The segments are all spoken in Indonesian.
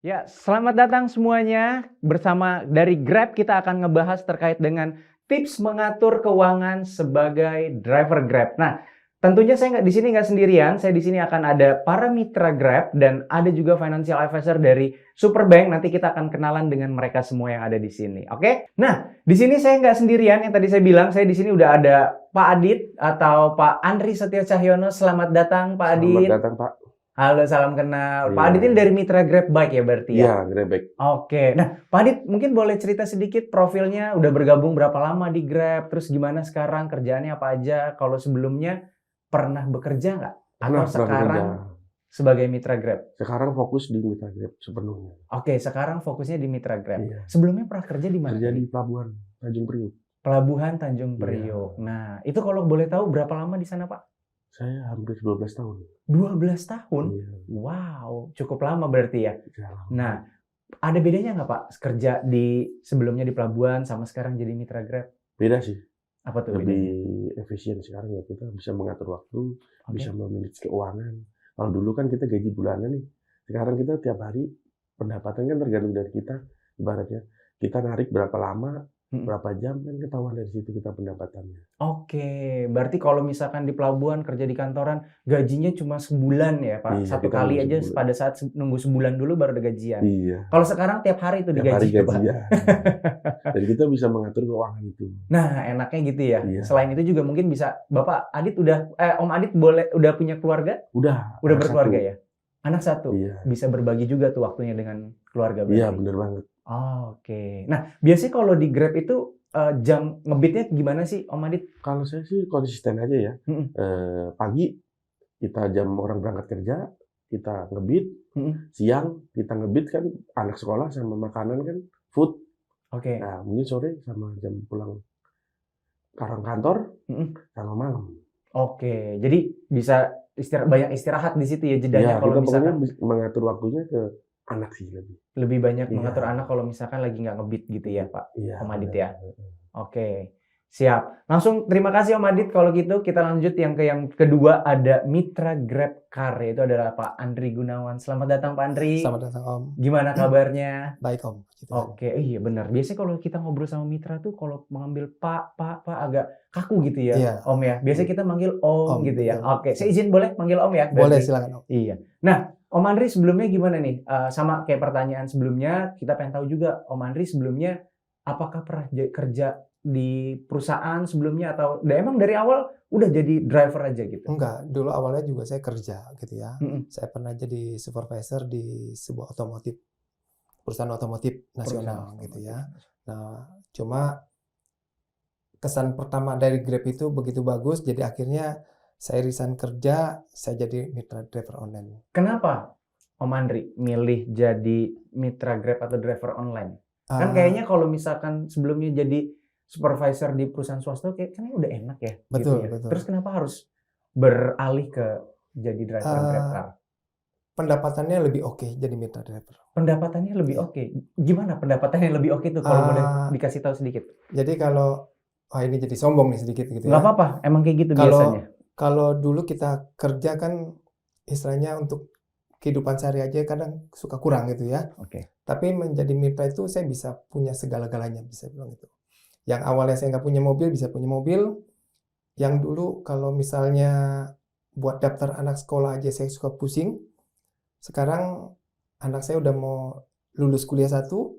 Ya, selamat datang semuanya. Bersama dari Grab kita akan ngebahas terkait dengan tips mengatur keuangan sebagai driver Grab. Nah, tentunya saya nggak di sini nggak sendirian. Saya di sini akan ada para mitra Grab dan ada juga financial advisor dari Superbank. Nanti kita akan kenalan dengan mereka semua yang ada di sini. Oke? Nah, di sini saya nggak sendirian. Yang tadi saya bilang, saya di sini udah ada Pak Adit atau Pak Andri Setio Cahyono. Selamat datang, Pak Selamat Adit. datang, Pak. Halo, salam kenal. Pak Iya. Adit ini dari mitra Grab Bike ya berarti ya? Iya, Grebek. Oke. Nah, Pak Adit mungkin boleh cerita sedikit profilnya, udah bergabung berapa lama di Grab, terus gimana sekarang, kerjaannya apa aja? Kalau sebelumnya pernah bekerja nggak? Atau Pernah bekerja. sekarang sebagai mitra Grab? Sekarang fokus di mitra Grab sepenuhnya. Oke, sekarang fokusnya di mitra Grab. Iya. Sebelumnya pernah kerja di mana? Kerja tadi? di Pelabuhan Tanjung Priok. Pelabuhan Tanjung Iya. Priok. Nah, itu kalau boleh tahu berapa lama di sana, Pak? Saya hampir 12 tahun. 12 tahun? Iya. Wow, cukup lama berarti ya. Sudah lama. Nah, ada bedanya nggak Pak kerja di sebelumnya di pelabuhan sama sekarang jadi mitra Grab? Beda sih. Apa tuh Lebih bedanya? efisien sekarang ya. Kita bisa mengatur waktu, Oke. bisa memanage keuangan. Kalau dulu kan kita gaji bulanan nih. Sekarang kita tiap hari pendapatan kan tergantung dari kita. Ibaratnya kita narik berapa lama, berapa jam kan ketahuan dari situ kita pendapatannya. Oke, berarti kalau misalkan di pelabuhan kerja di kantoran gajinya cuma sebulan ya Pak? Iya, Satu kita kali nunggu aja sebulan. pada saat nunggu sebulan dulu baru ada gajian. Iya. Kalau sekarang tiap hari itu Tiap hari digaji ya Pak? gajian. Dan kita bisa mengatur keuangan itu. Nah, enaknya gitu ya. Iya. Selain itu juga mungkin bisa Bapak Adit Om Adit udah punya keluarga? Udah Udah anak berkeluarga satu. ya? Anak satu. Iya. Bisa berbagi juga tuh waktunya dengan keluarga Iya, berarti. bener banget. Oke. Nah, biasanya kalau di Grab itu jam ngebitnya gimana sih Om Adit? Kalau saya sih konsisten aja ya. Pagi kita jam orang berangkat kerja, kita ngebit. Siang kita ngebit kan anak sekolah sama makanan kan food. Oke. Nah, mungkin sore sama jam pulang kantor sama malam. Oke. Jadi bisa banyak istirahat di situ ya jedanya Iya, kalau kita pokoknya misalkan mengatur waktunya ke anak sih lebih. lebih banyak Iya. mengatur anak kalau misalkan lagi nggak ngebit gitu ya Pak Iya. Om Adit bener. ya. Oke. Siap. Langsung terima kasih Om Adit. Kalau gitu kita lanjut yang kedua ada mitra Grab Car yaitu adalah Pak Andri Gunawan. Selamat datang Pak Andri. Selamat datang Om. Gimana kabarnya? Baik Om. Gitu. Oke, iya benar. Biasanya kalau kita ngobrol sama mitra tuh kalau mengambil Pak agak kaku gitu ya, Iya. Om ya. Biasanya kita manggil Om gitu ya. betul. Oke, saya izin boleh manggil Om ya? Boleh, berarti? silakan Om. Iya. Nah, Om Andri sebelumnya gimana nih? Sama kayak pertanyaan sebelumnya, kita pengen tahu juga Om Andri sebelumnya apakah pernah kerja di perusahaan sebelumnya atau emang dari awal udah jadi driver aja gitu? Enggak, dulu awalnya juga saya kerja gitu ya. Mm-mm. Saya pernah jadi supervisor di sebuah perusahaan otomotif nasional gitu ya. Nah, cuma kesan pertama dari Grab itu begitu bagus, jadi akhirnya saya resign kerja, saya jadi mitra driver online. Kenapa Om Andri milih jadi mitra Grab atau driver online? Kan Ah, kayaknya kalau misalkan sebelumnya jadi supervisor di perusahaan swasta kayaknya udah enak ya. Betul, gitu ya. betul. Terus kenapa harus beralih ke jadi driver Grab Car? Pendapatannya lebih oke jadi mitra driver. Pendapatannya lebih Iya. oke. Gimana pendapatannya lebih oke tuh kalau boleh dikasih tahu sedikit? Jadi kalau ini jadi sombong nih sedikit gitu Nggak ya. apa-apa, emang kayak gitu biasanya. Kalau dulu kita kerja kan istilahnya untuk kehidupan sehari aja kadang suka kurang gitu ya. Oke. Tapi menjadi mitra itu saya bisa punya segala-galanya, bisa bilang gitu. Yang awalnya saya nggak punya mobil, bisa punya mobil. Yang dulu kalau misalnya buat daftar anak sekolah aja saya suka pusing. Sekarang anak saya udah mau lulus kuliah satu,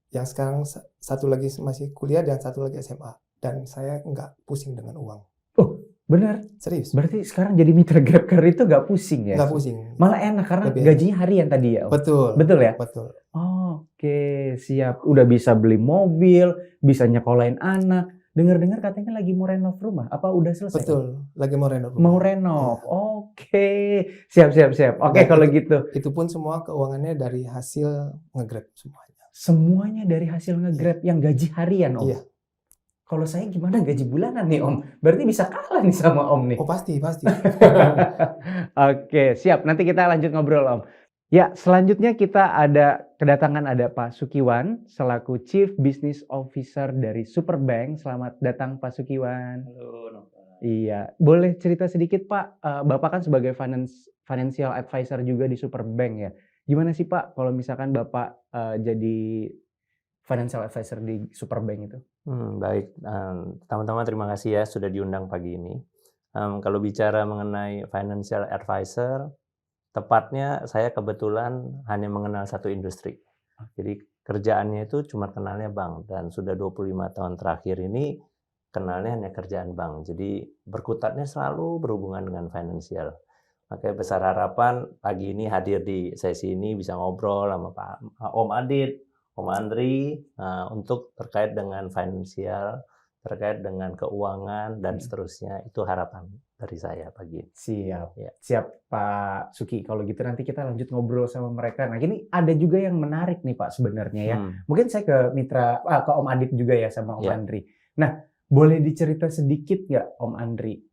yang sekarang satu lagi masih kuliah dan satu lagi SMA. Dan saya nggak pusing dengan uang. Oh, benar. Serius. Berarti sekarang jadi mitra Grab Car itu nggak pusing ya? Nggak pusing. Malah enak karena Lebih gajinya harian tadi ya Om? Betul. Betul ya? Betul. Oke, siap. Udah bisa beli mobil, bisa nyekolahin anak. Dengar-dengar katanya lagi mau renov rumah. Apa udah selesai? Betul. Lagi mau renov. Mau renov. Oke. Siap. Oke, Dan kalau gitu. Itu pun semua keuangannya dari hasil nge-Grab semuanya. Semuanya dari hasil nge-Grab yang gaji harian, Om? Iya. Kalau saya gimana gaji bulanan nih, Om? Berarti bisa kalah nih sama Om nih. Oh, pasti. Oke, siap. Nanti kita lanjut ngobrol, Om. Ya, selanjutnya kita kedatangan Pak Sukiwan selaku Chief Business Officer dari Superbank. Selamat datang Pak Sukiwan. Halo, Nova. Iya, boleh cerita sedikit Pak, Bapak kan sebagai financial advisor juga di Superbank ya. Gimana sih Pak kalau misalkan Bapak jadi financial advisor di Superbank itu? Baik, pertama-tama terima kasih ya sudah diundang pagi ini. Kalau bicara mengenai financial advisor, tepatnya saya kebetulan hanya mengenal satu industri. Jadi kerjaannya itu cuma kenalnya bank, dan sudah 25 tahun terakhir ini kenalnya hanya kerjaan bank. Jadi berkutatnya selalu berhubungan dengan financial. Makanya besar harapan pagi ini hadir di sesi ini bisa ngobrol sama Om Adit, Om Andri untuk terkait dengan financial, terkait dengan keuangan dan seterusnya. Itu harapan dari saya pagi ini. Siap, Ya. siap Pak Suki. Kalau gitu nanti kita lanjut ngobrol sama mereka. Nah, ini ada juga yang menarik nih Pak sebenarnya ya. Mungkin saya ke ke Om Adit juga ya sama Om Ya. Andri. Nah, boleh dicerita sedikit nggak Om Andri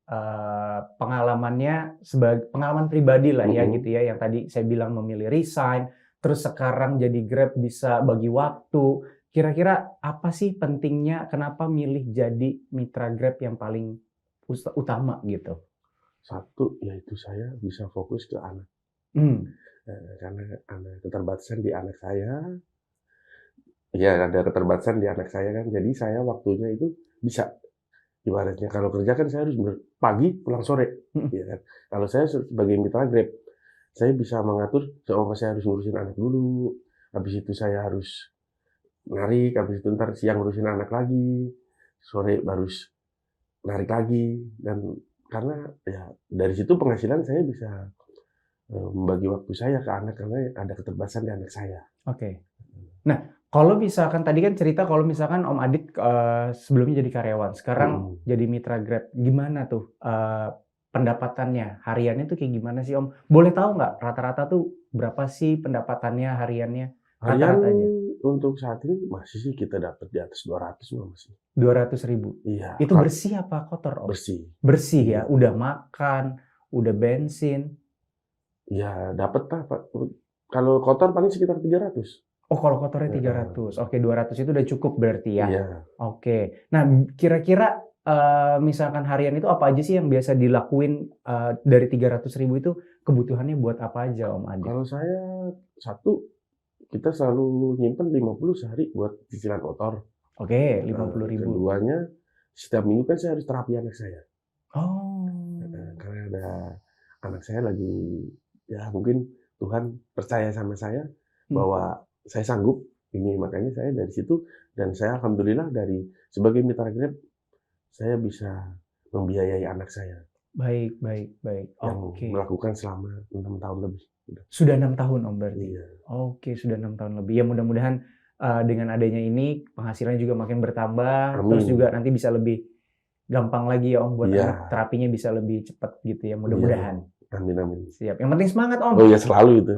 pengalamannya sebagai pengalaman pribadi lah ya gitu ya, yang tadi saya bilang memilih resign, terus sekarang jadi Grab bisa bagi waktu. Kira-kira apa sih pentingnya kenapa milih jadi mitra Grab yang paling utama gitu? Satu, yaitu saya bisa fokus ke anak. Karena ada keterbatasan di anak saya. Ya, ada keterbatasan di anak saya kan. Jadi saya waktunya itu bisa. Ibaratnya kalau kerja kan saya harus pagi pulang sore. Ya kan? Kalau saya sebagai mitra Grab, saya bisa mengatur seumpama saya harus ngurusin anak dulu. Habis itu saya harus narik, habis itu ntar siang ngurusin anak lagi. Sore baru narik lagi. Dan karena ya dari situ penghasilan saya bisa membagi waktu saya ke anak karena ada keterbatasan di anak saya. Oke. Nah, kalau misalkan tadi kan cerita kalau misalkan Om Adit sebelumnya jadi karyawan, sekarang jadi mitra Grab, gimana tuh pendapatannya? Hariannya tuh kayak gimana sih Om? Boleh tahu nggak rata-rata tuh berapa sih pendapatannya hariannya? Harian Rata-rata aja. untuk saat ini masih sih kita dapat di atas 200 masih. 200.000. Iya. Itu bersih apa kotor Om? Bersih. Bersih ya, udah makan, udah bensin. Ya dapat lah Pak. Kalau kotor paling sekitar 300. Oh, kalau kotornya 300. Oke, 200 itu udah cukup berarti ya. Iya. Oke. Nah, kira-kira misalkan harian itu apa aja sih yang biasa dilakuin dari 300.000 itu kebutuhannya buat apa aja Om Adit? Kalau saya satu, kita selalu nyimpen 50 sehari buat cicilan motor. Oke, 50.000. Keduanya, setiap minggu kan saya harus terapi anak saya. Oh. Karena ada anak saya lagi, ya mungkin Tuhan percaya sama saya bahwa saya sanggup ini, makanya saya dari situ, dan saya alhamdulillah sebagai mitra Grab saya bisa membiayai anak saya. Baik. Yang Oke. melakukan selama 6 tahun lebih. Sudah 6 tahun Om berarti. Iya. Oke, sudah 6 tahun lebih. Ya mudah-mudahan dengan adanya ini penghasilannya juga makin bertambah. Amin. Terus juga nanti bisa lebih gampang lagi ya Om buat Iya. anak, terapinya bisa lebih cepat gitu ya. Mudah-mudahan. Amin. Siap. Yang penting semangat Om. Oh ya, selalu itu.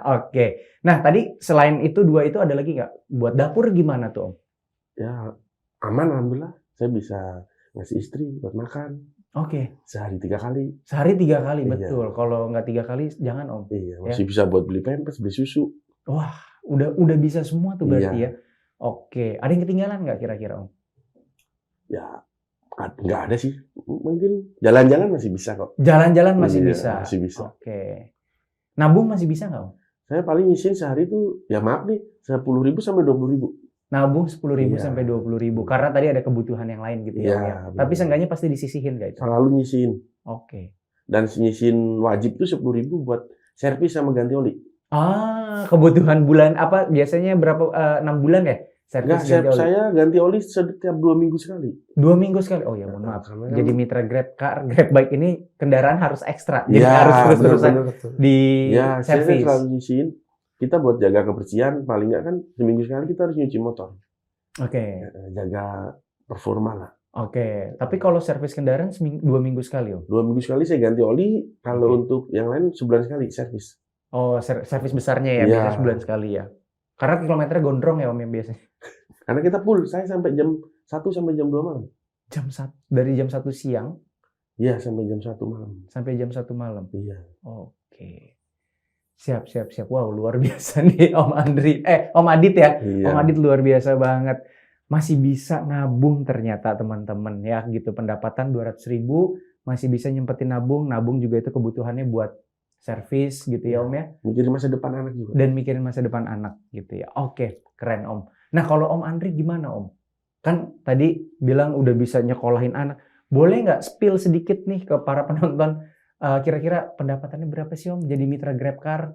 Oke. Nah tadi selain itu dua itu ada lagi nggak? Buat dapur gimana tuh Om? Ya aman alhamdulillah. Saya bisa ngasih istri buat makan. Oke. Sehari 3 kali. Sehari 3 kali, Iya. betul. Kalau nggak 3 kali jangan Om. Iya, masih bisa buat beli pampers, beli susu. Wah, udah bisa semua tuh berarti Iya. ya. Oke. Ada yang ketinggalan nggak kira-kira Om? Ya nggak ada sih. Mungkin jalan-jalan masih bisa kok. Jalan-jalan masih Iya, bisa. masih bisa. Oke. Nabung masih bisa nggak Om? Saya paling nyisin sehari itu, ya maaf nih, 10.000 sampai 20.000. Nabung 10.000 Iya. sampai 20.000 karena tadi ada kebutuhan yang lain gitu ya. Iya, Om ya. benar. Tapi seenggaknya pasti disisihin nggak itu? Selalu nyisin. Oke. Dan nyisin wajib tuh 10.000 buat servis sama ganti oli. Kebutuhan bulan apa biasanya berapa 6 bulan ya? Enggak, Servis ganti oli. saya ganti oli setiap 2 minggu sekali. 2 minggu sekali. Oh ya, mohon maaf. Karena kan- Jadi mitra Grab Car, Grab Bike ini kendaraan harus ekstra. Jadi Iya, harus terus-terusan Betul. di Ya, saya servis. selalu nyisin. Kita buat jaga kebersihan, paling nggak kan seminggu sekali kita harus nyuci motor. Oke. Jaga performa lah. Oke. Tapi kalau servis kendaraan 2 minggu sekali, Om. 2 minggu sekali saya ganti oli, kalau Oke. untuk yang lain sebulan sekali servis. Oh, servis besarnya ya, Iya. biasanya sebulan sekali ya. Karena kilometernya gondrong ya, Om, yang biasanya. Karena kita full, saya sampai jam 1 sampai jam 2 malam. Dari jam 1 siang Iya, sampai jam 1 malam. sampai jam 1 malam. Iya. Oke. Siap. Wow, luar biasa nih Om Andri. Om Adit ya. Iya. Om Adit luar biasa banget. Masih bisa nabung ternyata teman-teman ya gitu. Pendapatan 200.000 masih bisa nyempetin nabung. Nabung juga itu kebutuhannya buat servis gitu ya Om ya, Mikirin masa depan anak juga. dan mikirin masa depan anak gitu ya. Oke, keren Om. Nah kalau Om Andri gimana Om? Kan tadi bilang udah bisa nyekolahin anak. Boleh nggak spill sedikit nih ke para penonton, kira-kira pendapatannya berapa sih Om jadi mitra GrabCar?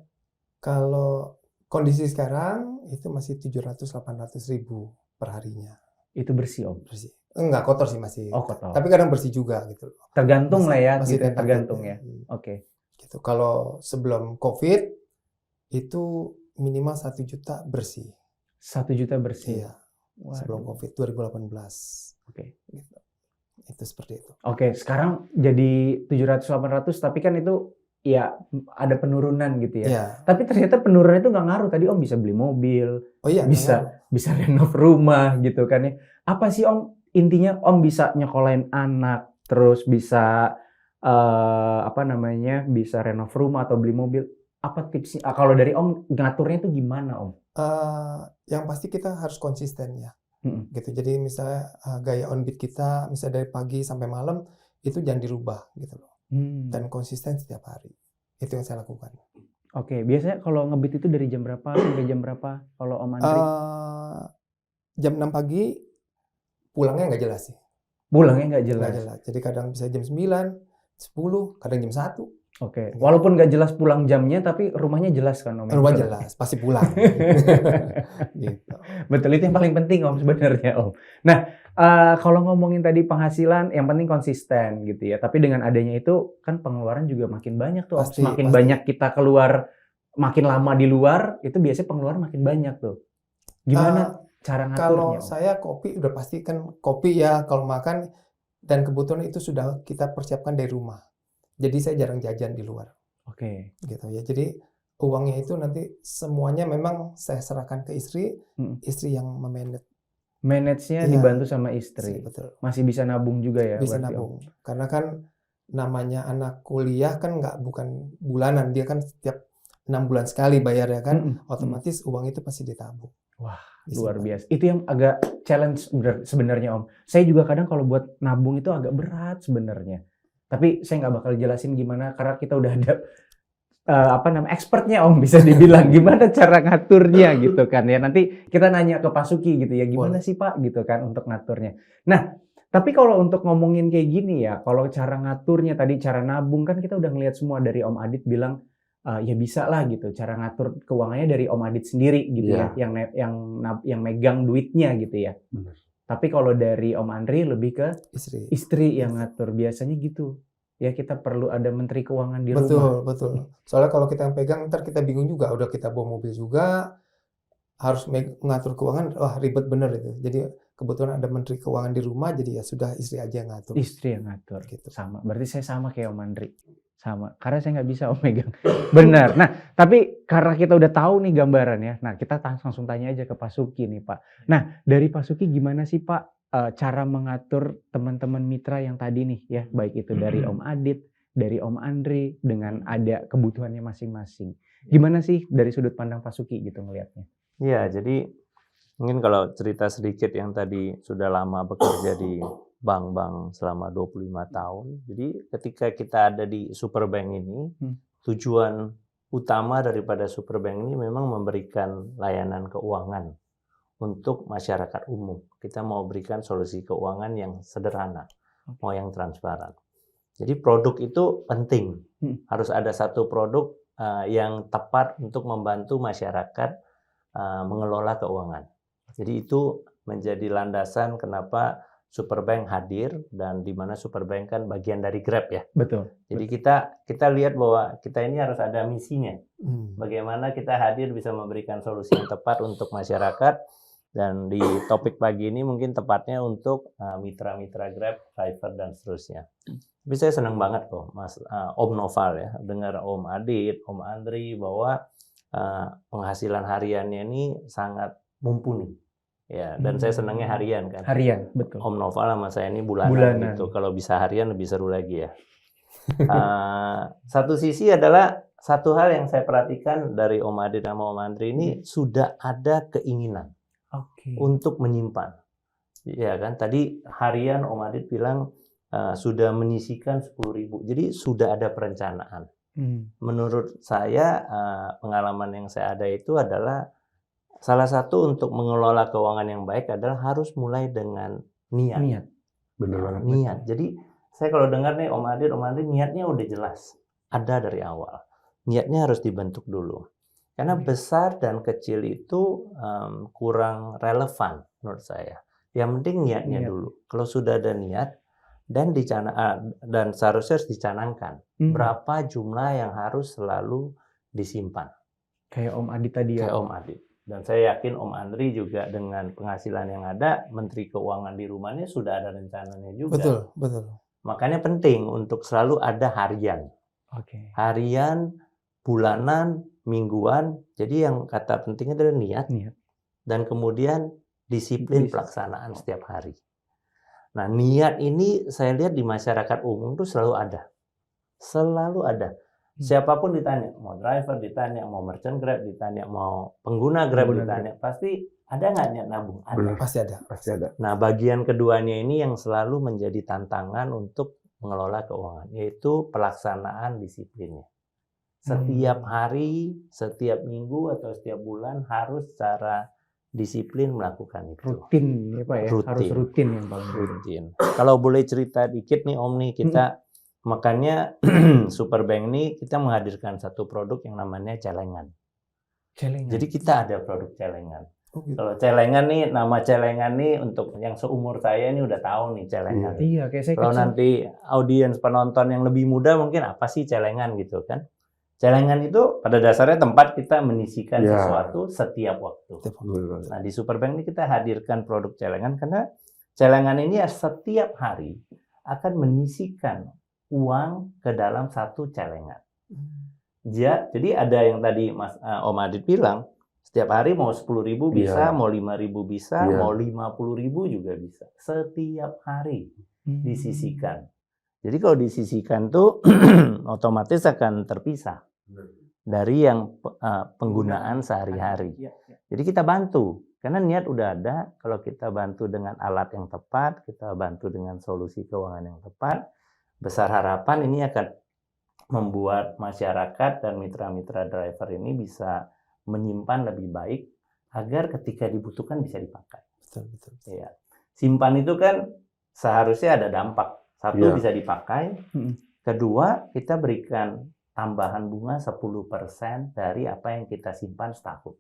Kalau kondisi sekarang itu masih 700-800 ribu per harinya. Itu bersih Om? Bersih. Enggak, kotor sih masih. Oh kotor. Tapi kadang bersih juga gitu loh. Tergantung lah ya, Masih gitu, tentatif tergantung ya. ya. Oke. Gitu. Kalau sebelum COVID itu minimal 1 juta bersih. 1 juta bersih. Iya, Waduh. sebelum COVID 2018. Oke. Gitu. Itu seperti itu. Oke, sekarang jadi 700-800, tapi kan itu ya ada penurunan gitu ya. Iya. Tapi ternyata penurunan itu nggak ngaruh. Tadi Om bisa beli mobil, Oh iya, bisa renov rumah gitu kan ya. Apa sih Om intinya Om bisa nyekolahin anak, terus bisa bisa renov rumah atau beli mobil. Apa tipsnya? Kalau dari Om ngaturnya itu gimana Om? Yang pasti kita harus konsisten ya. Mm-mm. Gitu. Jadi misalnya gaya on beat kita misalnya dari pagi sampai malam itu jangan dirubah gitu loh. Dan konsisten setiap hari. Itu yang saya lakukan. Oke, biasanya kalau ngebeat itu dari jam berapa sampai jam berapa kalau Om Andri? Jam 6 pagi pulangnya nggak jelas sih. Pulangnya nggak Nggak jelas. jelas. Jadi kadang bisa jam 9, 10, kadang jam 1. Oke, walaupun nggak jelas pulang jamnya, tapi rumahnya jelas kan Om? Rumah jelas, pasti pulang. Gitu. Betul, itu yang paling penting Om sebenarnya Om. Nah, kalau ngomongin tadi penghasilan, yang penting konsisten gitu ya. Tapi dengan adanya itu kan pengeluaran juga makin banyak tuh Om. Pasti, Semakin pasti. banyak kita keluar, makin lama di luar, itu biasanya pengeluaran makin banyak tuh. Gimana cara Kalau ngaturnya Om? saya kopi udah pasti kan kopi ya kalau makan, dan kebetulan itu sudah kita persiapkan dari rumah. Jadi saya jarang jajan di luar. Oke. Gitu ya. Jadi uangnya itu nanti semuanya memang saya serahkan ke istri, istri yang memanage. Manage-nya Iya, dibantu sama istri. betul. Masih bisa nabung juga ya? Bisa berarti, Om? nabung. Karena kan namanya anak kuliah kan bukan bulanan, dia kan setiap 6 bulan sekali bayarnya kan, otomatis uang itu pasti ditabung. Wah, Disimpan. luar biasa. Itu yang agak challenge sebenarnya Om. Saya juga kadang kalau buat nabung itu agak berat sebenarnya. Tapi saya nggak bakal jelasin gimana karena kita udah ada expertnya Om, bisa dibilang gimana cara ngaturnya gitu kan ya. Nanti kita nanya ke Pak Suki gitu ya, gimana sih Pak gitu kan untuk ngaturnya. Nah, tapi kalau untuk ngomongin kayak gini ya, kalau cara ngaturnya tadi cara nabung kan kita udah ngelihat semua dari Om Adit bilang ya bisa lah gitu cara ngatur keuangannya dari Om Adit sendiri gitu ya, yang megang duitnya gitu ya. Benar. Tapi kalau dari Om Andri lebih ke Istri. istri yang ngatur, biasanya gitu. Ya kita perlu ada menteri keuangan di rumah. Betul. Soalnya kalau kita yang pegang ntar kita bingung juga, udah kita bawa mobil juga, harus ngatur keuangan, wah ribet bener itu. Jadi kebetulan ada menteri keuangan di rumah, jadi ya sudah istri aja yang ngatur. Istri yang ngatur. Gitu. Sama. Berarti saya sama kayak Om Andri. Sama. Karena saya nggak bisa Om megang. Benar. Nah, tapi karena kita udah tahu nih gambarannya, nah kita langsung tanya aja ke Pak Suki nih Pak. Nah, dari Pak Suki gimana sih Pak cara mengatur teman-teman mitra yang tadi nih ya, baik itu dari Om Adit, dari Om Andri, dengan ada kebutuhannya masing-masing. Gimana sih dari sudut pandang Pak Suki gitu ngelihatnya? Iya, jadi mungkin kalau cerita sedikit yang tadi sudah lama bekerja di bank-bank selama 25 tahun. Jadi ketika kita ada di Superbank ini, tujuan utama daripada Superbank ini memang memberikan layanan keuangan untuk masyarakat umum. Kita mau berikan solusi keuangan yang sederhana, mau yang transparan. Jadi produk itu penting. Harus ada satu produk yang tepat untuk membantu masyarakat mengelola keuangan. Jadi itu menjadi landasan kenapa Superbank hadir, dan di mana Superbank kan bagian dari Grab ya. Betul. Jadi kita lihat bahwa kita ini harus ada misinya. Bagaimana kita hadir bisa memberikan solusi yang tepat untuk masyarakat, dan di topik pagi ini mungkin tepatnya untuk mitra-mitra Grab, driver dan seterusnya. Tapi saya senang banget kok Mas Om Noval ya, dengar Om Adit, Om Andri bahwa penghasilan hariannya ini sangat mumpuni. Ya, dan saya senangnya harian kan. Harian, betul. Om Noval sama saya ini bulanan gitu. Kalau bisa harian lebih seru lagi ya. Satu sisi adalah satu hal yang saya perhatikan dari Om Adit sama Om Andri ini sudah ada keinginan untuk menyimpan. Ya kan, tadi harian Om Adit bilang sudah menyisikan 10.000. Jadi sudah ada perencanaan. Menurut saya pengalaman yang saya ada itu adalah salah satu untuk mengelola keuangan yang baik adalah harus mulai dengan niat. Niat. Bener banget. Niat. Jadi saya kalau dengar nih Om Adit niatnya udah jelas. Ada dari awal. Niatnya harus dibentuk dulu. Karena besar dan kecil itu kurang relevan menurut saya. Yang penting niatnya Niat. dulu. Kalau sudah ada niat dan dan seharusnya harus dicanangkan berapa jumlah yang harus selalu disimpan. Kayak Om Adit tadi ya. Kayak Om Adit. Dan saya yakin Om Andri juga dengan penghasilan yang ada, Menteri Keuangan di rumahnya sudah ada rencananya juga. Betul, betul. Makanya penting untuk selalu ada harian. Oke. Harian, bulanan, mingguan. Jadi yang kata pentingnya adalah niat. Niat. Dan kemudian disiplin pelaksanaan setiap hari. Nah, niat ini saya lihat di masyarakat umum itu selalu ada. Selalu ada. Siapapun ditanya, mau driver ditanya, mau merchant Grab ditanya, mau pengguna Grab ditanya, pasti ada nggak niat nabung? Ada. Bener. Pasti ada. Pasti ada. Nah, bagian keduanya ini yang selalu menjadi tantangan untuk mengelola keuangan, yaitu pelaksanaan disiplinnya. Setiap hari, setiap minggu, atau setiap bulan harus secara disiplin melakukan itu. Rutin ya Pak ya. Rutin. Harus rutin yang paling penting. Rutin. Kalau boleh cerita dikit nih Om nih, kita makanya Superbank ini kita menghadirkan satu produk yang namanya celengan. Celengan. Jadi kita ada produk celengan. Oh, gitu. Kalau celengan nih, nama celengan nih untuk yang seumur saya ini udah tahu nih celengan. Iya, kayak saya Kalau kecil. nanti audiens penonton yang lebih muda mungkin apa sih celengan gitu kan? Celengan itu pada dasarnya tempat kita menyisikan Ya. sesuatu setiap waktu. Bener banget. Nah, di Superbank ini kita hadirkan produk celengan karena celengan ini ya setiap hari akan menyisikan uang ke dalam satu celengan. Jadi ada yang tadi Om Adit bilang, setiap hari mau 10.000 bisa, Iya. mau 5.000 bisa, Iya. mau 50.000 juga bisa. Setiap hari disisihkan. Jadi kalau disisihkan tuh otomatis akan terpisah dari yang penggunaan sehari-hari. Iya, iya. Jadi kita bantu, karena niat udah ada. Kalau kita bantu dengan alat yang tepat, kita bantu dengan solusi keuangan yang tepat, besar harapan ini akan membuat masyarakat dan mitra-mitra driver ini bisa menyimpan lebih baik agar ketika dibutuhkan bisa dipakai. Betul, betul. Ya. Simpan itu kan seharusnya ada dampak. Satu, Iya. bisa dipakai. Kedua, kita berikan tambahan bunga 10% dari apa yang kita simpan setahun.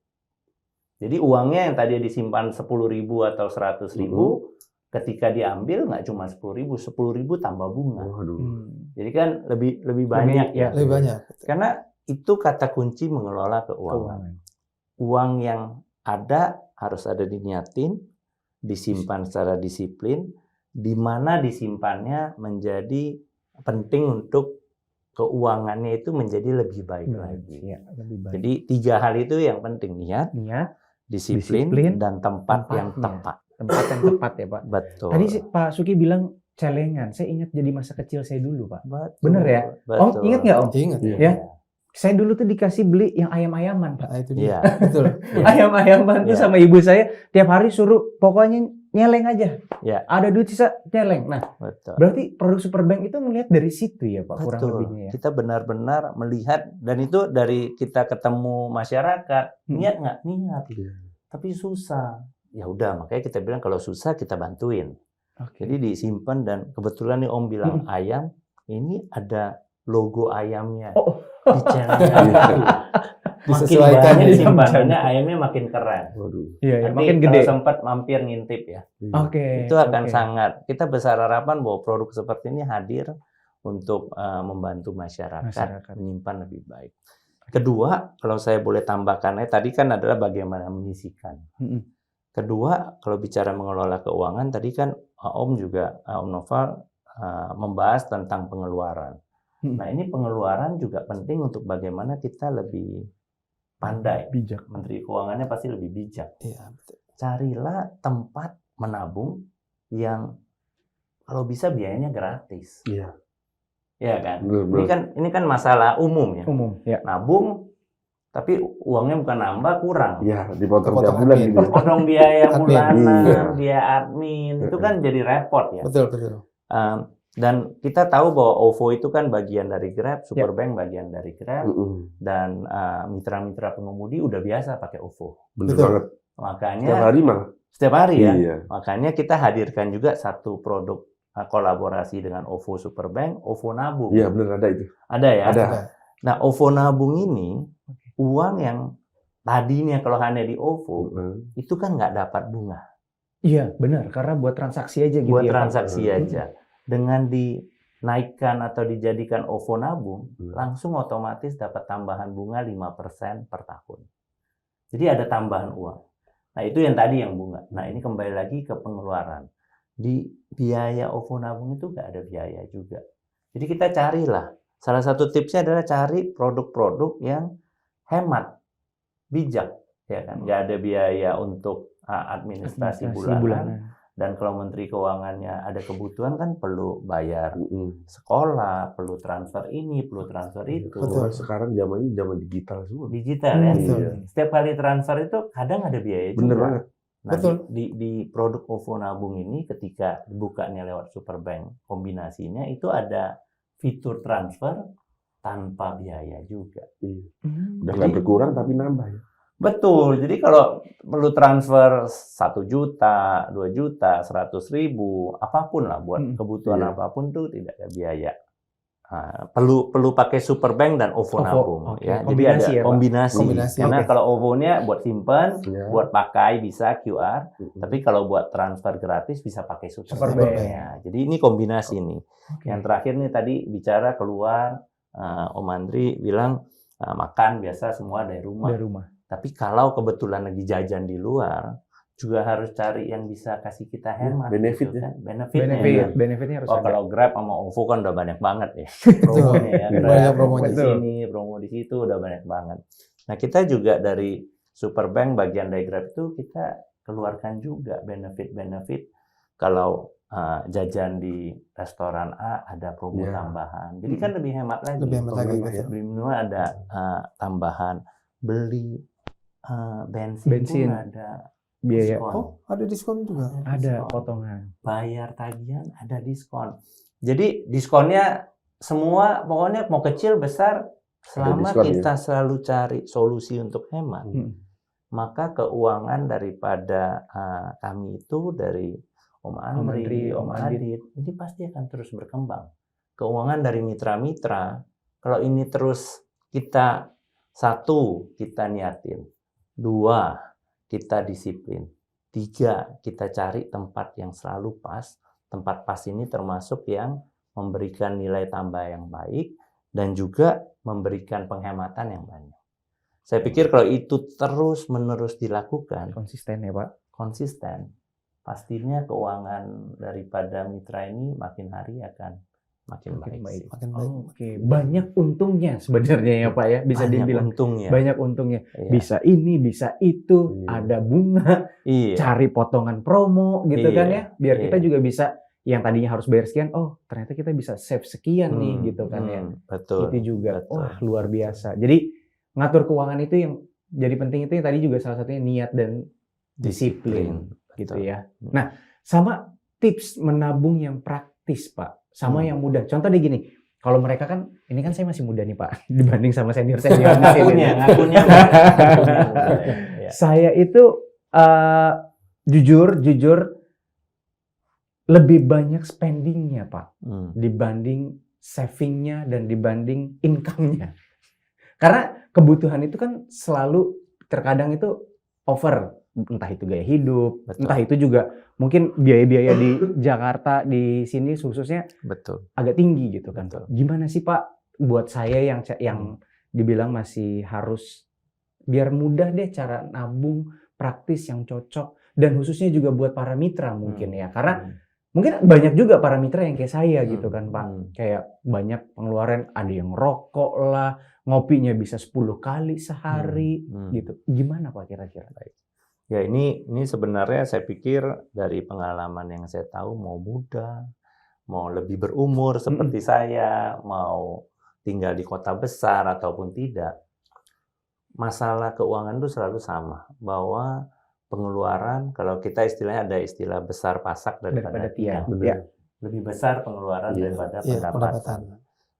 Jadi uangnya yang tadi disimpan 10.000 atau 100.000, ketika diambil nggak cuma 10.000, 10.000 tambah bunga. Waduh. Jadi kan lebih banyak ya. Lebih banyak. Karena itu kata kunci mengelola keuangan. Keuangan. Uang yang ada harus ada diniatin, disimpan secara disiplin, di mana disimpannya menjadi penting untuk keuangannya itu menjadi lebih baik lagi. Iya, lebih baik. Jadi 3 hal itu yang penting, niat, Niat, disiplin, Disiplin, dan tempat yang tempatnya. tepat. tempat yang tepat ya Pak. Betul. Tadi Pak Suki bilang celengan. Saya ingat jadi masa kecil saya dulu Pak. Betul. Bener ya? Betul. Om ingat nggak Om? Ingat. Iya. Ya. Saya dulu tuh dikasih beli yang ayam-ayaman Pak. Nah, itu dia. Iya. Betul. Ayam-ayaman tuh Iya. sama ibu saya tiap hari suruh pokoknya nyeleng aja. Iya. Ada duit sisa nyeleng. Nah, Betul. berarti produk Superbank itu melihat dari situ ya Pak, kurang Betul. lebihnya ya. Kita benar-benar melihat, dan itu dari kita ketemu masyarakat, niat nggak? Niat. Iya. Tapi susah. Ya udah, makanya kita bilang kalau susah kita bantuin. Oke. Jadi disimpan, dan kebetulan nih Om bilang ayam, ini ada logo ayamnya. Oh. Di celengan. Makin Disesuaikan banyak ya. simpanannya, ayamnya makin keren. Waduh. Iya, ya, Nanti makin kalau gede. sempat mampir ngintip ya. Iya. Oke. Itu akan oke. sangat, kita besar harapan bahwa produk seperti ini hadir untuk membantu masyarakat menyimpan lebih baik. Kedua, kalau saya boleh tambahkannya, tadi kan adalah bagaimana menyisihkan. Kedua, kalau bicara mengelola keuangan, tadi kan Om juga, Om Noval membahas tentang pengeluaran. Nah, ini pengeluaran juga penting untuk bagaimana kita lebih pandai. Bijak. Menteri Keuangannya pasti lebih bijak. Iya, betul. Carilah tempat menabung yang kalau bisa biayanya gratis. Iya. Ya kan? Bener-bener. Ini kan masalah umum ya. Umum, ya. Nabung tapi uangnya bukan nambah, kurang. Iya, dipotong Potong tiap bulan admin. gitu. ya. Potong biaya Admin. bulanan, Iya. biaya admin, itu kan jadi repot ya. Betul, betul. Dan kita tahu bahwa OVO itu kan bagian dari Grab, Superbank bagian dari Grab, dan mitra-mitra pengemudi udah biasa pakai OVO. Bener Betul. banget. Makanya Setiap hari malah. setiap hari ya. Iya. Makanya kita hadirkan juga satu produk kolaborasi dengan OVO Superbank, OVO Nabung. Iya bener ada itu. Ada ya? Ada. Nah, OVO Nabung ini uang yang tadinya kalau hanya di OVO itu kan nggak dapat bunga. Iya, benar. Karena buat transaksi aja gitu Buat ya, Pak. transaksi aja. Dengan dinaikkan atau dijadikan OVO Nabung, langsung otomatis dapat tambahan bunga 5% per tahun. Jadi ada tambahan uang. Nah, itu yang tadi yang bunga. Nah, ini kembali lagi ke pengeluaran. Di biaya OVO Nabung itu nggak ada biaya juga. Jadi kita carilah. Salah satu tipsnya adalah cari produk-produk yang hemat, bijak, ya kan? Nggak ada biaya untuk administrasi bulanan. Dan kalau Menteri Keuangannya ada kebutuhan kan perlu bayar sekolah, perlu transfer ini, perlu transfer itu. Betul. Sekarang zaman ini zaman digital semua. Digital ya. Betul. Setiap kali transfer itu kadang ada biaya juga. Bener banget. Nah, Betul. di produk OVO Nabung ini ketika dibukanya lewat Superbank, kombinasinya itu ada fitur transfer tanpa biaya juga. Udah nggak berkurang tapi nambah ya. Betul. Jadi kalau perlu transfer 1 juta, 2 juta, 100.000, apapun lah buat kebutuhan Iya. apapun tuh tidak ada biaya. Perlu pakai Superbank dan OVO Nabung Oke. ya. Jadi Kombinasi ada ya, Pak? kombinasi. Kombinasi, Karena oke. kalau OVO-nya buat simpen, Iya. buat pakai bisa QR, tapi kalau buat transfer gratis bisa pakai Superbank. Superbank. Ya. Jadi ini kombinasi nih. Oke. Yang terakhir nih tadi bicara keluar, Om Andri bilang makan biasa semua dari rumah. Dari rumah. Tapi kalau kebetulan lagi jajan di luar, juga harus cari yang bisa kasih kita hemat. benefit gitu ya. kan. Benefitnya. Benefitnya harus Oh, ada. kalau Grab sama OVO kan udah banyak banget ya. Promonya ya. Betul. Grab, Banyak promo promonya. di sini, promo di situ udah banyak banget. Nah, kita juga dari Superbank bagian dari Grab itu kita keluarkan juga benefit-benefit. Kalau jajan di restoran A ada promo Iya. tambahan. Jadi kan lebih hemat lagi. Lebih hemat lagi, Tambah betul. Beli minum ada tambahan. Beli bensin Bensin. pun ada Biaya. diskon. Oh, ada diskon juga. Ada Diskon. potongan. Bayar tagihan ada diskon. Jadi diskonnya semua pokoknya mau kecil besar selama diskon, kita selalu cari solusi untuk hemat. Maka keuangan daripada kami itu dari Om Andri, Om Adit, ini pasti akan terus berkembang. Keuangan dari mitra-mitra, kalau ini terus kita kita niatin, 2, kita disiplin, 3, kita cari tempat yang selalu pas. Tempat pas ini termasuk yang memberikan nilai tambah yang baik dan juga memberikan penghematan yang banyak. Saya pikir kalau itu terus-menerus dilakukan, Konsisten ya, Pak. konsisten, pastinya keuangan daripada mitra ini makin hari akan makin baik. sih. Makin baik. Oke, banyak untungnya sebenarnya ya, Pak ya. Bisa Banyak dibilang untungnya. banyak untungnya. Iya. Bisa ini, bisa itu, Iya. ada bunga, Iya. cari potongan promo gitu Iya. kan ya. Biar kita Iya. juga bisa yang tadinya harus bayar sekian, oh ternyata kita bisa save sekian nih gitu kan ya. Betul. Itu juga, betul. wah luar biasa. Jadi ngatur keuangan itu yang jadi penting itu yang tadi juga salah satunya niat dan disiplin gitu Betul. ya. Nah, sama tips menabung yang praktis, Pak. Sama yang mudah. Contohnya gini, kalau mereka kan, ini kan saya masih muda nih Pak, dibanding sama senior-senior di sini. Ngakunya. Ya. Saya itu jujur lebih banyak spendingnya Pak dibanding savingnya dan dibanding income-nya. Karena kebutuhan itu kan selalu terkadang itu over, entah itu gaya hidup, Betul. entah itu juga mungkin biaya-biaya di Jakarta di sini khususnya Betul. agak tinggi gitu kan. Betul. Gimana sih Pak buat saya yang dibilang masih harus biar mudah deh cara nabung praktis yang cocok dan khususnya juga buat para mitra mungkin ya. Karena mungkin banyak juga para mitra yang kayak saya gitu kan Pak. Kayak banyak pengeluaran, ada yang rokok lah, ngopinya bisa 10 kali sehari gitu. Gimana Pak kira-kira? Ya ini sebenarnya saya pikir dari pengalaman yang saya tahu mau muda, mau lebih berumur seperti saya, mau tinggal di kota besar ataupun tidak, masalah keuangan itu selalu sama, bahwa pengeluaran kalau kita istilahnya ada istilah besar pasak daripada tiang. Ya. lebih besar pengeluaran Iya. daripada Iya, pendapatan.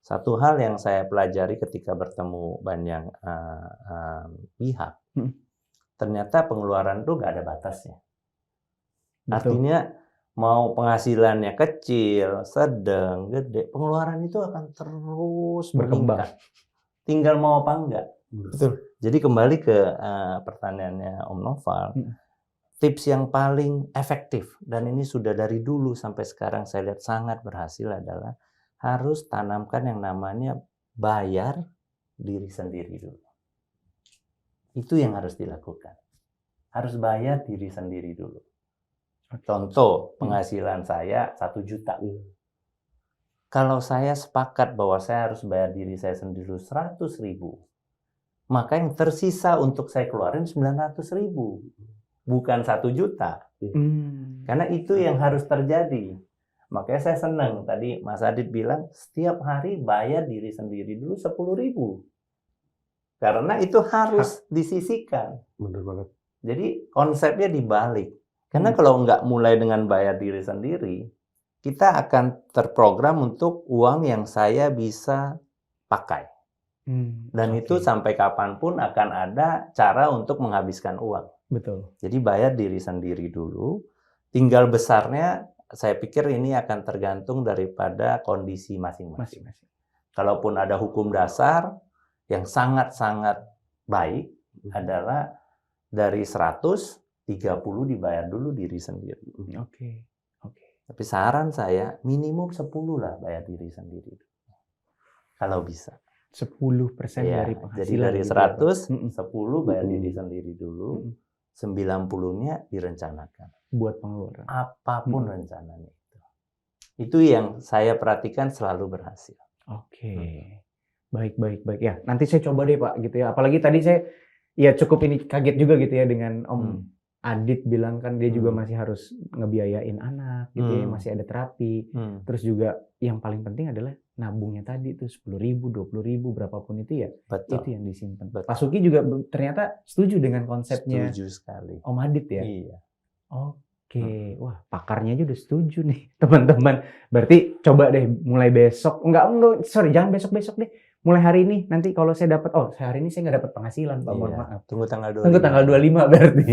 Satu hal yang saya pelajari ketika bertemu banyak pihak, ternyata pengeluaran itu nggak ada batasnya. Betul. Artinya mau penghasilannya kecil, sedang, gede, pengeluaran itu akan terus Berkembang. meningkat. Tinggal mau apa enggak. Betul. Jadi kembali ke pertanyaannya Om Noval, tips yang paling efektif dan ini sudah dari dulu sampai sekarang saya lihat sangat berhasil adalah harus tanamkan yang namanya bayar diri sendiri dulu. Itu yang harus dilakukan. Harus bayar diri sendiri dulu. Contoh, penghasilan saya 1 juta. Kalau saya sepakat bahwa saya harus bayar diri saya sendiri 100.000, maka yang tersisa untuk saya keluarin 900.000. Bukan 1 juta. Karena itu yang harus terjadi. Makanya saya senang tadi Mas Adit bilang setiap hari bayar diri sendiri dulu 10.000. Karena itu harus disisihkan. Bener banget. Jadi konsepnya dibalik. Karena kalau nggak mulai dengan bayar diri sendiri, kita akan terprogram untuk uang yang saya bisa pakai. Dan itu sampai kapanpun akan ada cara untuk menghabiskan uang. Betul. Jadi bayar diri sendiri dulu. Tinggal besarnya, saya pikir ini akan tergantung daripada kondisi masing-masing. Kalaupun ada hukum dasar yang sangat-sangat baik adalah dari 100, 30 dibayar dulu diri sendiri. Oke. Tapi saran saya minimum 10 lah bayar diri sendiri. Kalau bisa. 10% Ya, dari jadi penghasilan. dari gitu ya, Pak. 100, 10 bayar diri sendiri dulu. 90-nya direncanakan. Buat pengeluaran. Apapun rencananya itu. Itu yang saya perhatikan selalu berhasil. Oke. Baik. Ya, nanti saya coba deh Pak gitu ya. Apalagi tadi saya ya cukup ini kaget juga gitu ya dengan Om Adit bilang kan dia juga masih harus ngebiayain anak gitu ya, masih ada terapi. Terus juga yang paling penting adalah nabungnya tadi tuh 10.000, 20.000 berapapun itu ya. Betul. Itu yang disimpan. Betul. Pak Suki juga ternyata setuju dengan konsepnya Setuju sekali. Om Adit ya. Iya. Oke, wah pakarnya aja udah setuju nih teman-teman. Berarti coba deh mulai besok, jangan besok-besok deh. Mulai hari ini, nanti kalau saya dapat, hari ini saya nggak dapat penghasilan Pak, mohon maaf. Tunggu tanggal 25. Tunggu tanggal 25 berarti.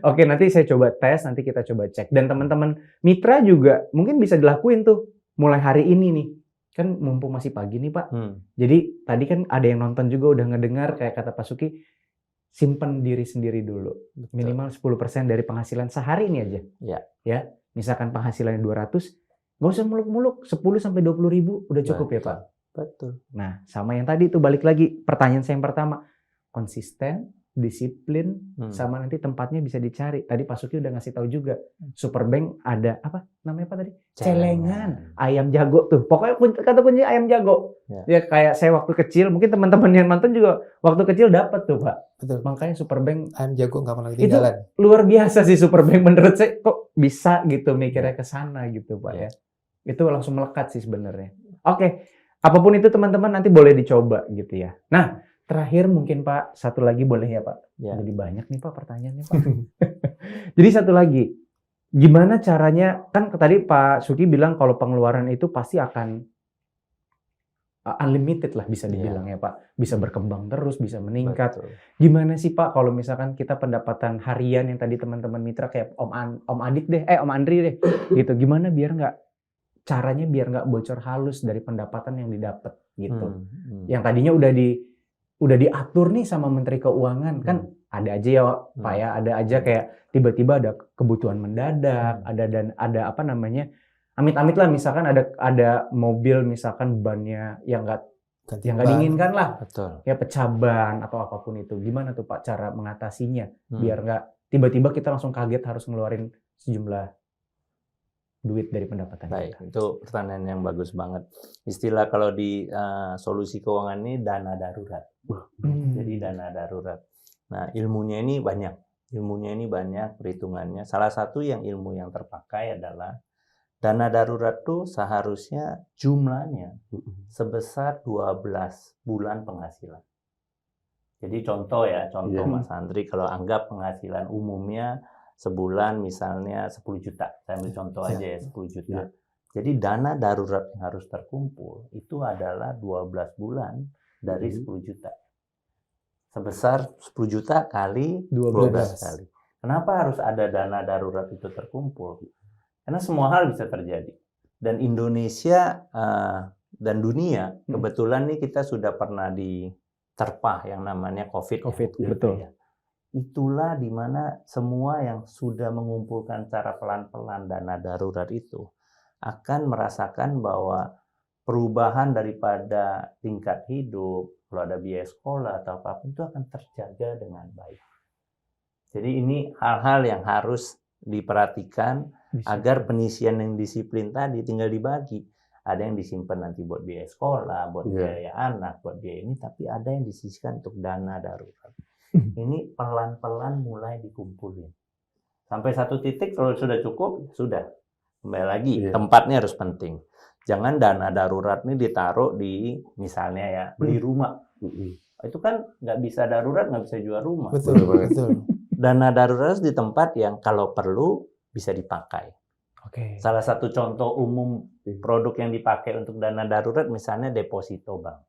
Oke, nanti saya coba tes, nanti kita coba cek. Dan teman-teman mitra juga mungkin bisa dilakuin tuh mulai hari ini nih. Kan mumpung masih pagi nih Pak. Jadi tadi kan ada yang nonton juga udah ngedengar kayak kata Pak Suki, simpen diri sendiri dulu. Betul. Minimal 10% dari penghasilan sehari ini aja. Ya. Misalkan penghasilannya 200, nggak usah muluk-muluk, 10-20.000 udah cukup ya Pak. Betul. Nah, sama yang tadi tuh balik lagi pertanyaan saya yang pertama, konsisten, disiplin, sama nanti tempatnya bisa dicari. Tadi Pak Suki udah ngasih tahu juga, Superbank ada apa namanya Pak tadi? Celengan, ayam jago tuh. Pokoknya kata kunci ayam jago. Ya kayak saya waktu kecil, mungkin teman-teman yang nonton juga waktu kecil dapat tuh Pak. Betul. Makanya Superbank Ayam jago nggak pernah ketinggalan. luar biasa sih Superbank menurut saya, kok bisa gitu mikirnya ke sana gitu Pak ya. Itu langsung melekat sih sebenarnya. Oke. Apapun itu teman-teman nanti boleh dicoba gitu ya. Nah, terakhir mungkin Pak, satu lagi boleh ya Pak? Ya. Jadi banyak nih Pak pertanyaannya Pak. Jadi satu lagi, gimana caranya, kan tadi Pak Suki bilang kalau pengeluaran itu pasti akan unlimited lah bisa dibilang ya Pak. Bisa berkembang terus, bisa meningkat. Betul. Gimana sih Pak kalau misalkan kita pendapatan harian yang tadi teman-teman mitra kayak Om Adit deh, Om Andri deh, gitu. Gimana caranya biar nggak bocor halus dari pendapatan yang didapat gitu. Yang tadinya udah diatur nih sama Menteri Keuangan kan ada aja ya Pak ya, ada aja kayak tiba-tiba ada kebutuhan mendadak, ada apa namanya? Amit-amit lah misalkan ada mobil misalkan bannya yang nggak diinginkan lah. Betul. Ya pecah ban atau apapun itu. Gimana tuh Pak cara mengatasinya biar nggak tiba-tiba kita langsung kaget harus ngeluarin sejumlah duit dari pendapatan Baik, kita. itu pertanyaan yang bagus banget. Istilah kalau di solusi keuangan ini dana darurat. Jadi dana darurat. Nah, ilmunya ini banyak perhitungannya. Salah satu ilmu yang terpakai adalah dana darurat itu seharusnya jumlahnya sebesar 12 bulan penghasilan. Jadi contoh Mas Andri, kalau anggap penghasilan umumnya sebulan misalnya 10 juta. Saya ambil contoh Ya. aja ya, 10 juta. Jadi dana darurat yang harus terkumpul itu adalah 12 bulan dari 10 juta. Sebesar 10 juta kali 12 kali. Kenapa harus ada dana darurat itu terkumpul? Karena semua hal bisa terjadi. Dan Indonesia dan dunia, kebetulan nih kita sudah pernah diterpa yang namanya COVID. COVID, betul. Ya. Itulah dimana semua yang sudah mengumpulkan secara pelan-pelan dana darurat itu akan merasakan bahwa perubahan daripada tingkat hidup, kalau ada biaya sekolah atau apapun itu akan terjaga dengan baik. Jadi ini hal-hal yang harus diperhatikan agar pengisian yang disiplin tadi tinggal dibagi. Ada yang disimpan nanti buat biaya sekolah, buat biaya anak, buat biaya ini, tapi ada yang disisihkan untuk dana darurat. Ini pelan-pelan mulai dikumpulin. Sampai satu titik kalau sudah cukup, sudah. Kembali lagi, tempatnya harus penting. Jangan dana darurat ini ditaruh di, misalnya ya, beli rumah. Itu kan nggak bisa darurat, nggak bisa jual rumah. Betul, betul. Dana darurat di tempat yang kalau perlu bisa dipakai. Oke. Salah satu contoh umum produk yang dipakai untuk dana darurat misalnya deposito bank.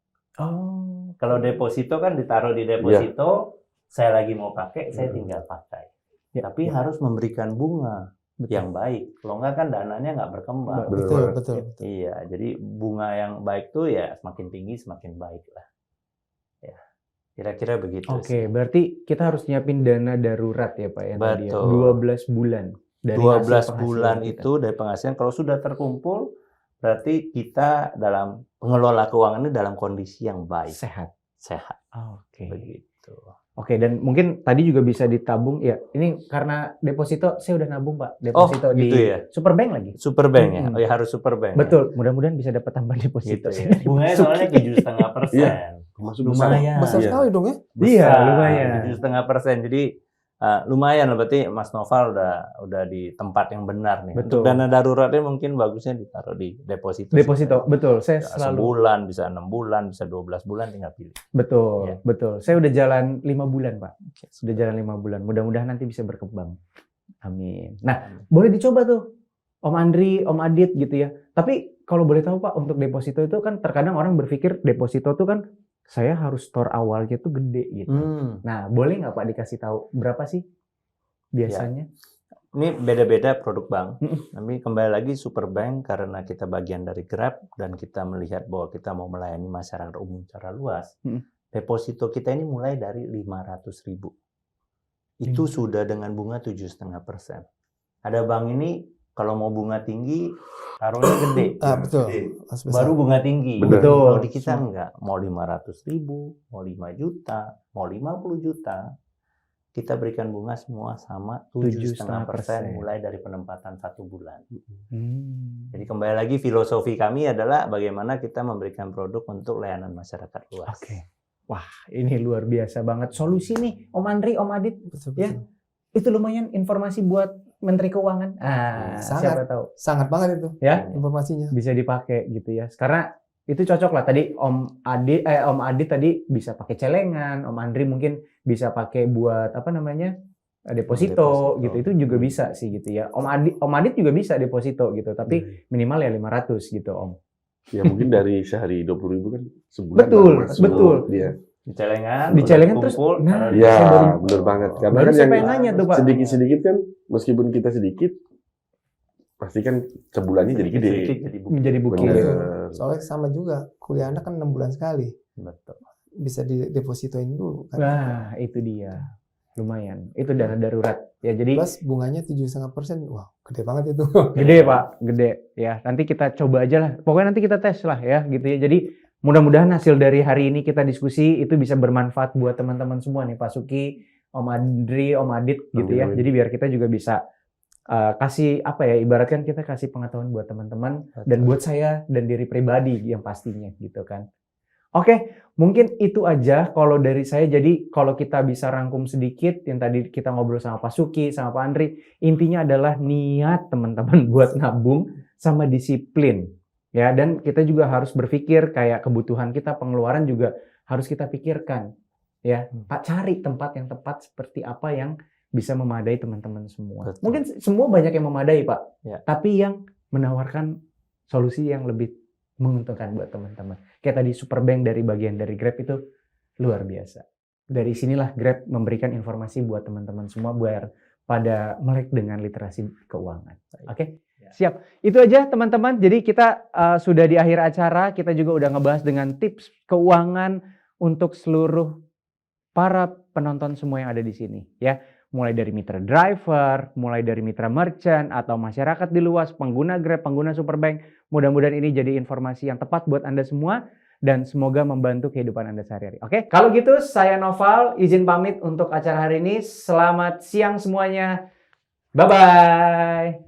Oh. Kalau deposito kan ditaruh di deposito, saya lagi mau pakai, saya tinggal pakai. Tapi harus memberikan bunga yang baik. Kalau enggak kan dananya nggak berkembang. Betul. Iya, jadi bunga yang baik tuh ya semakin tinggi semakin baik lah. Ya, kira-kira begitu. Oke, berarti kita harus nyiapin dana darurat ya Pak ya. Tadi ya. Betul. 12 bulan. Dari 12 hasil bulan penghasilan kita. itu dari penghasilan kalau sudah terkumpul berarti kita dalam pengelola keuangan ini dalam kondisi yang baik, Sehat. Oke. begitu. Oke, dan mungkin tadi juga bisa ditabung ya. Ini karena deposito saya udah nabung Pak. Deposito di gitu ya? Superbank lagi. Superbank ya, oh ya harus Superbank. Betul. Mudah-mudahan bisa dapat tambahan Ya? deposito. Gitu ya. Bunganya soalnya 7,5%. Lumayan. Besar sekali dong ya. Iya, lumayan. 7,5%. Jadi lumayan lah, berarti Mas Noval udah di tempat yang benar nih. Betul. Untuk dana daruratnya mungkin bagusnya ditaruh di deposito. Deposito, betul. Saya Bisa selalu sebulan, bisa 6 bulan, bisa 12 bulan, tinggal pilih. betul, Ya. betul. Saya udah jalan 5 bulan, Pak. Sudah jalan 5 bulan. Mudah-mudahan nanti bisa berkembang. Amin. Nah, boleh dicoba tuh. Om Andri, Om Adit gitu ya. Tapi kalau boleh tahu Pak, untuk deposito itu kan terkadang orang berpikir deposito itu kan saya harus store awalnya tuh gede gitu. Nah, boleh nggak Pak dikasih tahu berapa sih biasanya? Ini beda-beda produk bank. Tapi kembali lagi Superbank karena kita bagian dari Grab dan kita melihat bahwa kita mau melayani masyarakat umum secara luas. Deposito kita ini mulai dari 500.000. Itu sudah dengan bunga 7,5%. Ada bank ini kalau mau bunga tinggi taruhnya gede. Betul. Baru bunga tinggi. Betul. Kalau di kita enggak, mau 500.000, mau 5 juta, mau 50 juta, kita berikan bunga semua sama 7,5% mulai dari penempatan 1 bulan. Jadi kembali lagi filosofi kami adalah bagaimana kita memberikan produk untuk layanan masyarakat luas. Oke. Wah, ini luar biasa banget. Solusi nih, Om Andri, Om Adit. Betul. Ya. Itu lumayan informasi buat Menteri Keuangan. Siapa tahu. Sangat banget itu Ya, informasinya. bisa dipakai gitu ya. Karena itu cocok lah tadi Om Adit tadi bisa pakai celengan, Om Andri mungkin bisa pakai buat apa namanya? Deposito gitu. Itu juga bisa sih gitu ya. Om Adit juga bisa deposito gitu, tapi minimal ya 500 gitu, Om. Ya mungkin dari sehari 20.000 kan sebulan. Betul, baru masuk. betul. Dia. Di celengan terus kumpul, nah, taruh di- Ya, saya baru- benar banget. Karena baru kan saya yang pengen nanya tuh, Pak. sedikit-sedikit kan, meskipun kita sedikit, pasti kan sebulannya jadi gede. sedikit jadi buku. menjadi bukti. Bener. Betul. Soalnya sama juga kuliah anak kan 6 bulan sekali. Betul. Bisa didepositoin dulu kan. Nah, itu dia. Lumayan. Itu dana darurat. Ya, jadi Plus bunganya 7,5%. Wah, gede banget itu. gede Pak, gede ya. Nanti kita coba aja lah. Pokoknya nanti kita tes lah ya, gitu ya. Jadi mudah-mudahan hasil dari hari ini kita diskusi itu bisa bermanfaat buat teman-teman semua nih, Pak Suki, Om Andri, Om Adit, gitu ya. Amin. Jadi biar kita juga bisa kasih apa ya? Ibaratkan kita kasih pengetahuan buat teman-teman dan buat saya dan diri pribadi yang pastinya, gitu kan. Oke, mungkin itu aja kalau dari saya. Jadi kalau kita bisa rangkum sedikit yang tadi kita ngobrol sama Pak Suki, sama Pak Andri, intinya adalah niat teman-teman buat nabung sama disiplin. Ya, dan kita juga harus berpikir kayak kebutuhan kita, pengeluaran juga harus kita pikirkan. Ya, Pak, cari tempat yang tepat seperti apa yang bisa memadai teman-teman semua. Betul. Mungkin semua banyak yang memadai, Pak. Ya. Tapi yang menawarkan solusi yang lebih menguntungkan buat teman-teman. Kayak tadi Superbank dari bagian dari Grab itu luar biasa. Dari sinilah Grab memberikan informasi buat teman-teman semua biar pada melek dengan literasi keuangan. Oke? Ya. Siap. Itu aja teman-teman. Jadi kita sudah di akhir acara, kita juga udah ngebahas dengan tips keuangan untuk seluruh para penonton semua yang ada di sini, ya. Mulai dari mitra driver, mulai dari mitra merchant atau masyarakat di luas, pengguna Grab, pengguna Superbank. Mudah-mudahan ini jadi informasi yang tepat buat Anda semua dan semoga membantu kehidupan Anda sehari-hari. Oke? Kalau gitu saya Noval izin pamit untuk acara hari ini. Selamat siang semuanya. Bye bye.